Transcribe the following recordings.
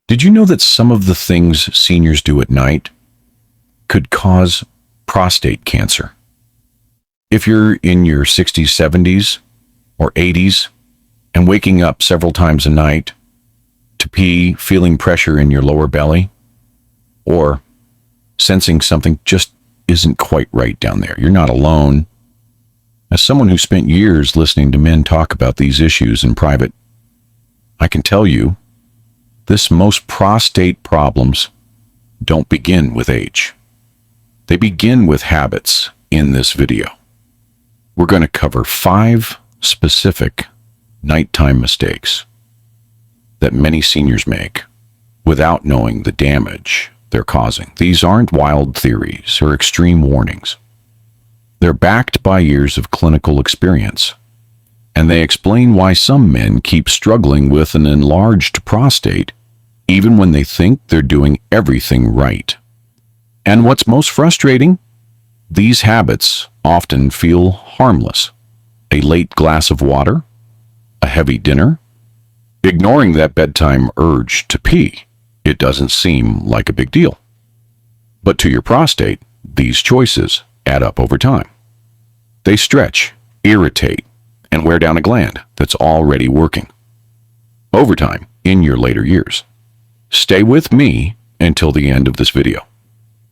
Did you know that some of the things seniors do at night could cause prostate cancer? If you're in your 60s, 70s, or 80s and waking up several times a night to pee, feeling pressure in your lower belly, or sensing something just isn't quite right down there, you're not alone. As someone who spent years listening to men talk about these issues in private, I can tell you most prostate problems don't begin with age. They begin with habits in this video. We're going to cover 5 specific nighttime mistakes that many seniors make without knowing the damage they're causing. These aren't wild theories or extreme warnings. They're backed by years of clinical experience, and they explain why some men keep struggling with an enlarged prostate even when they think they're doing everything right. And what's most frustrating? These habits often feel harmless. A late glass of water, a heavy dinner, ignoring that bedtime urge to pee. It doesn't seem like a big deal. But to your prostate, these choices add up over time. They stretch, irritate, and wear down a gland that's already working overtime in your later years. Stay with me until the end of this video,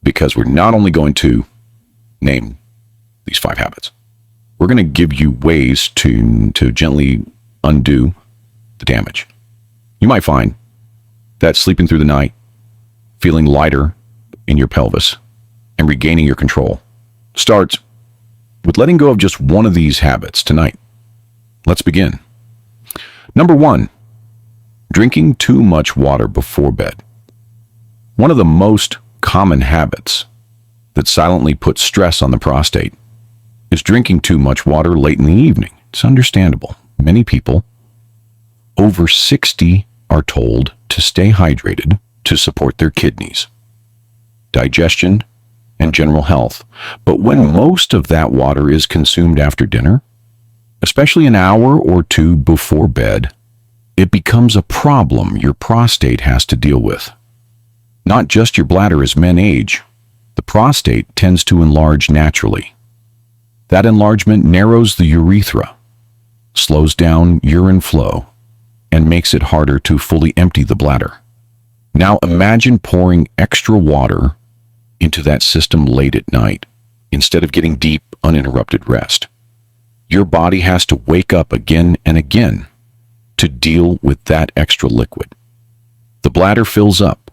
because we're not only going to name these 5 habits, we're going to give you ways to gently undo the damage. You might find that sleeping through the night, feeling lighter in your pelvis, and regaining your control starts with letting go of just one of these habits tonight. Let's begin. Number 1, drinking too much water before bed. One of the most common habits that silently puts stress on the prostate is drinking too much water late in the evening. It's understandable. Many people over 60 are told to stay hydrated to support their kidneys, digestion, and general health. But when most of that water is consumed after dinner, especially an hour or 2 before bed, it becomes a problem your prostate has to deal with. Not just your bladder as men age, the prostate tends to enlarge naturally. That enlargement narrows the urethra, slows down urine flow, and makes it harder to fully empty the bladder. Now imagine pouring extra water into that system late at night instead of getting deep, uninterrupted rest. Your body has to wake up again and again to deal with that extra liquid. The bladder fills up,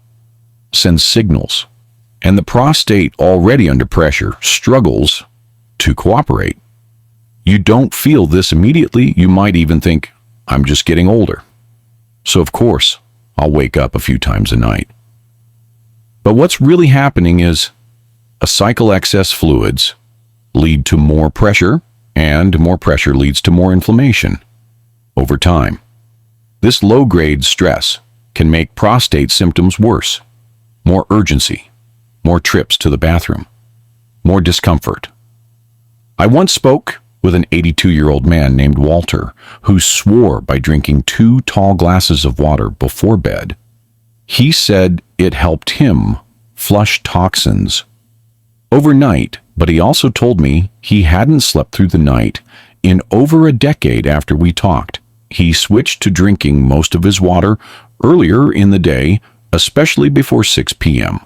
sends signals, and the prostate, already under pressure, struggles to cooperate. You don't feel this immediately. You might even think, I'm just getting older, so of course I'll wake up a few times a night. But what's really happening is a cycle excess fluids lead to more pressure, and more pressure leads to more inflammation over time. This low-grade stress can make prostate symptoms worse. More urgency, more trips to the bathroom, more discomfort. I once spoke with an 82-year-old man named Walter who swore by drinking 2 tall glasses of water before bed. He said it helped him flush toxins overnight, but he also told me he hadn't slept through the night in over a decade after we talked. He switched to drinking most of his water earlier in the day, especially before 6 p.m.,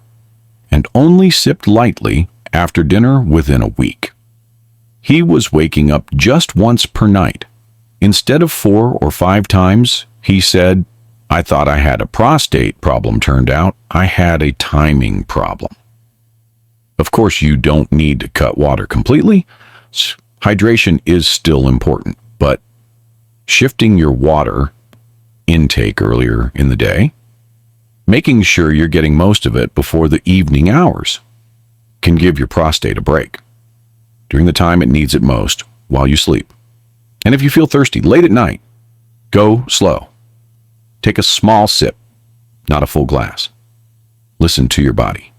and only sipped lightly after dinner within a week. He was waking up just once per night. Instead of 4 or 5 times, he said, I thought I had a prostate problem. Turned out I had a timing problem. Of course, you don't need to cut water completely. Hydration is still important, but shifting your water intake earlier in the day, making sure you're getting most of it before the evening hours, can give your prostate a break during the time it needs it most while you sleep. And if you feel thirsty late at night, go slow. Take a small sip, not a full glass. Listen to your body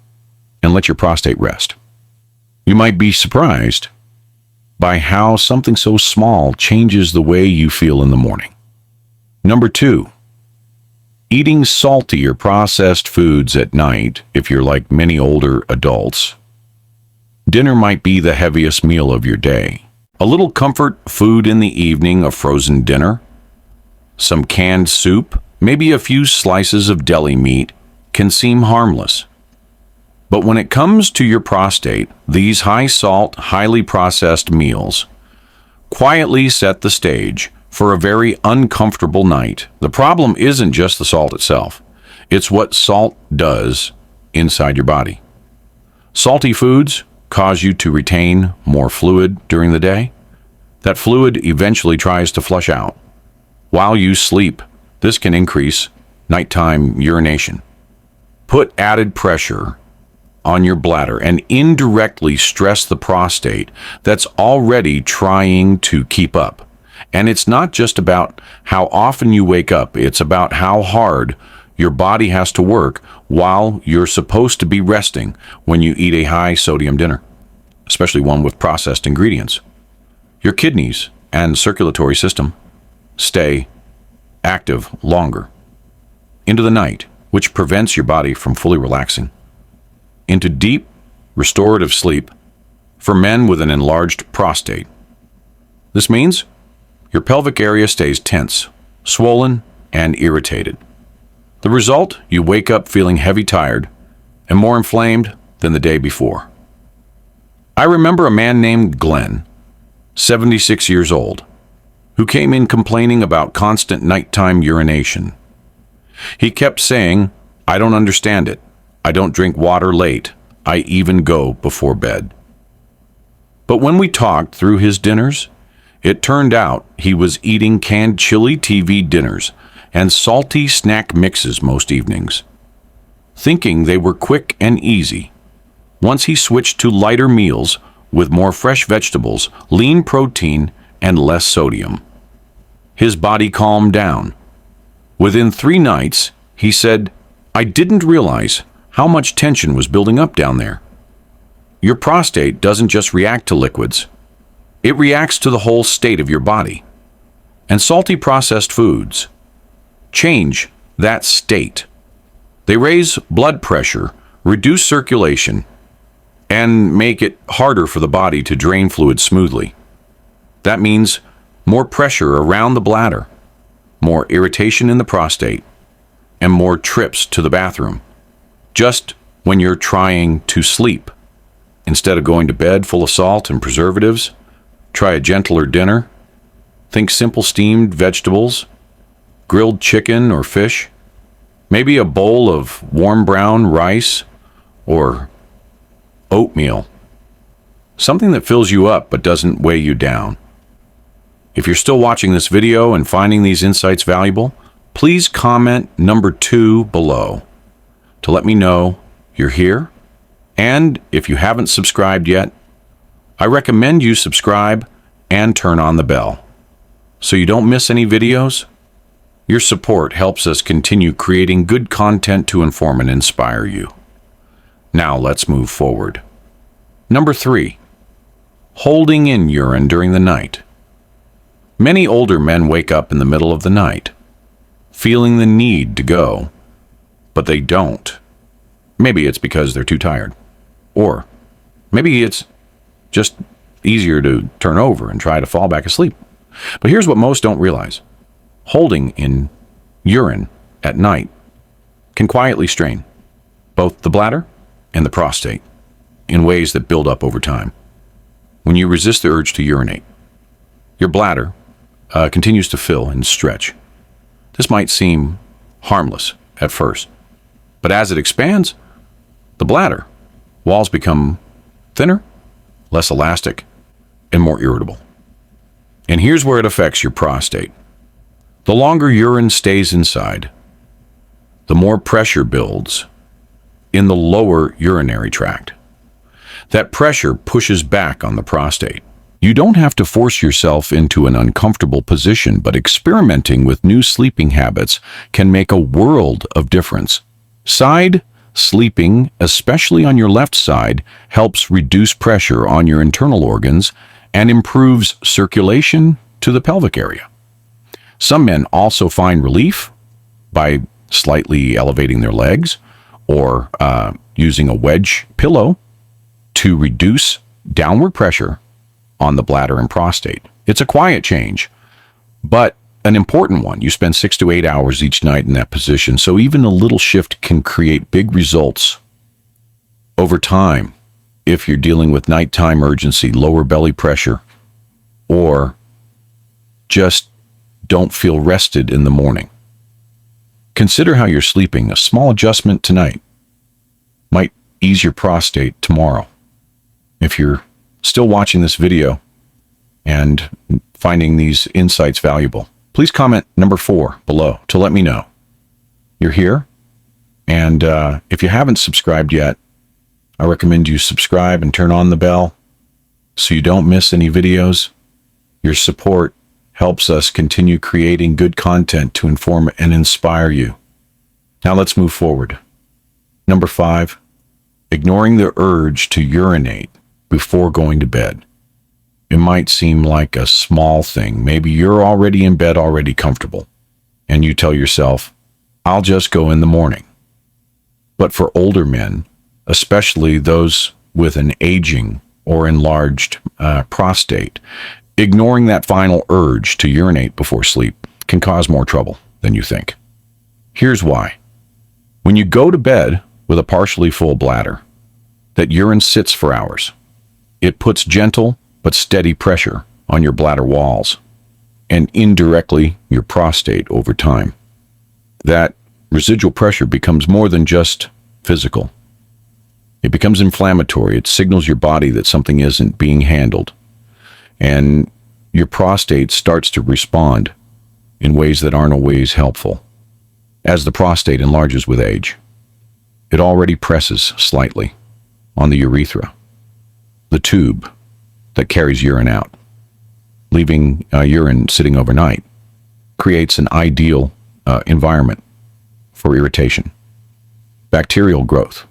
and let your prostate rest. You might be surprised by how something so small changes the way you feel in the morning. Number 2, Eating salty or processed foods at night, if you're like many older adults, dinner might be the heaviest meal of your day. A little comfort food in the evening, a frozen dinner, some canned soup, maybe a few slices of deli meat can seem harmless. But when it comes to your prostate, these high-salt, highly processed meals quietly set the stage for a very uncomfortable night. The problem isn't just the salt itself. It's what salt does inside your body. Salty foods cause you to retain more fluid during the day. That fluid eventually tries to flush out. While you sleep, this can increase nighttime urination, put added pressure on your bladder, and indirectly stress the prostate that's already trying to keep up. And it's not just about how often you wake up, it's about how hard your body has to work while you're supposed to be resting when you eat a high sodium dinner, especially one with processed ingredients. Your kidneys and circulatory system stay active longer into the night, which prevents your body from fully relaxing into deep, restorative sleep for men with an enlarged prostate. This means your pelvic area stays tense, swollen, and irritated. The result, you wake up feeling heavy, tired, and more inflamed than the day before. I remember a man named Glenn, 76 years old, who came in complaining about constant nighttime urination. He kept saying, "I don't understand it. I don't drink water late. I even go before bed." But when we talked through his dinners, it turned out he was eating canned chili TV dinners and salty snack mixes most evenings, thinking they were quick and easy. Once he switched to lighter meals with more fresh vegetables, lean protein, and less sodium, his body calmed down. Within 3 nights, he said, "I didn't realize how much tension was building up down there." Your prostate doesn't just react to liquids. It reacts to the whole state of your body. And salty processed foods change that state. They raise blood pressure, reduce circulation, and make it harder for the body to drain fluid smoothly. That means more pressure around the bladder, more irritation in the prostate, and more trips to the bathroom, just when you're trying to sleep. Instead of going to bed full of salt and preservatives, try a gentler dinner. Think simple steamed vegetables, grilled chicken or fish, maybe a bowl of warm brown rice or oatmeal. Something that fills you up but doesn't weigh you down. If you're still watching this video and finding these insights valuable, please comment number 2 below to let me know you're here. And if you haven't subscribed yet, I recommend you subscribe and turn on the bell so you don't miss any videos. Your support helps us continue creating good content to inform and inspire you. Now let's move forward. Number 3, holding in urine during the night. Many older men wake up in the middle of the night, feeling the need to go, but they don't. Maybe it's because they're too tired, or maybe it's just easier to turn over and try to fall back asleep. But here's what most don't realize. Holding in urine at night can quietly strain both the bladder and the prostate in ways that build up over time. When you resist the urge to urinate, your bladder continues to fill and stretch. This might seem harmless at first, but as it expands, the bladder walls become thinner, less elastic, and more irritable. And here's where it affects your prostate. The longer urine stays inside, the more pressure builds in the lower urinary tract. That pressure pushes back on the prostate. You don't have to force yourself into an uncomfortable position, but experimenting with new sleeping habits can make a world of difference. Side sleeping, especially on your left side, helps reduce pressure on your internal organs and improves circulation to the pelvic area. Some men also find relief by slightly elevating their legs, or using a wedge pillow to reduce downward pressure on the bladder and prostate. It's a quiet change, but an important one. You spend 6 to 8 hours each night in that position, so even a little shift can create big results over time if you're dealing with nighttime urgency, lower belly pressure, or just don't feel rested in the morning. Consider how you're sleeping. A small adjustment tonight might ease your prostate tomorrow. If you're still watching this video and finding these insights valuable, please comment number 4 below to let me know you're here. And if you haven't subscribed yet, I recommend you subscribe and turn on the bell so you don't miss any videos. Your support helps us continue creating good content to inform and inspire you. Now let's move forward. Number 5, ignoring the urge to urinate before going to bed. It might seem like a small thing. Maybe you're already in bed, already comfortable, and you tell yourself, I'll just go in the morning. But for older men, especially those with an aging or enlarged prostate, ignoring that final urge to urinate before sleep can cause more trouble than you think. Here's why. When you go to bed with a partially full bladder, that urine sits for hours. It puts gentle but steady pressure on your bladder walls and indirectly your prostate over time. That residual pressure becomes more than just physical. It becomes inflammatory. It signals your body that something isn't being handled. And your prostate starts to respond in ways that aren't always helpful. As the prostate enlarges with age, it already presses slightly on the urethra, the tube that carries urine out. Leaving urine sitting overnight creates an ideal environment for irritation, bacterial growth,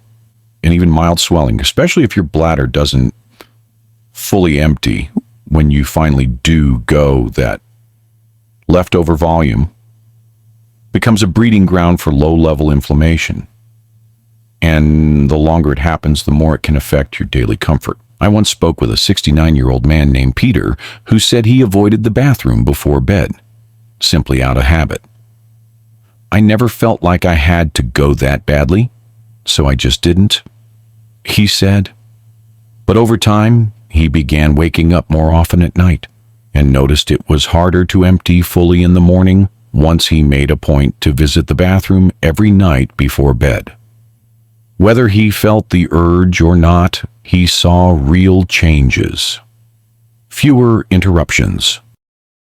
and even mild swelling, especially if your bladder doesn't fully empty when you finally do go. That leftover volume becomes a breeding ground for low-level inflammation. And the longer it happens, the more it can affect your daily comfort. I once spoke with a 69-year-old man named Peter who said he avoided the bathroom before bed, simply out of habit. I never felt like I had to go that badly, so I just didn't, he said. But over time, he began waking up more often at night and noticed it was harder to empty fully in the morning once he made a point to visit the bathroom every night before bed. Whether he felt the urge or not, he saw real changes. Fewer interruptions,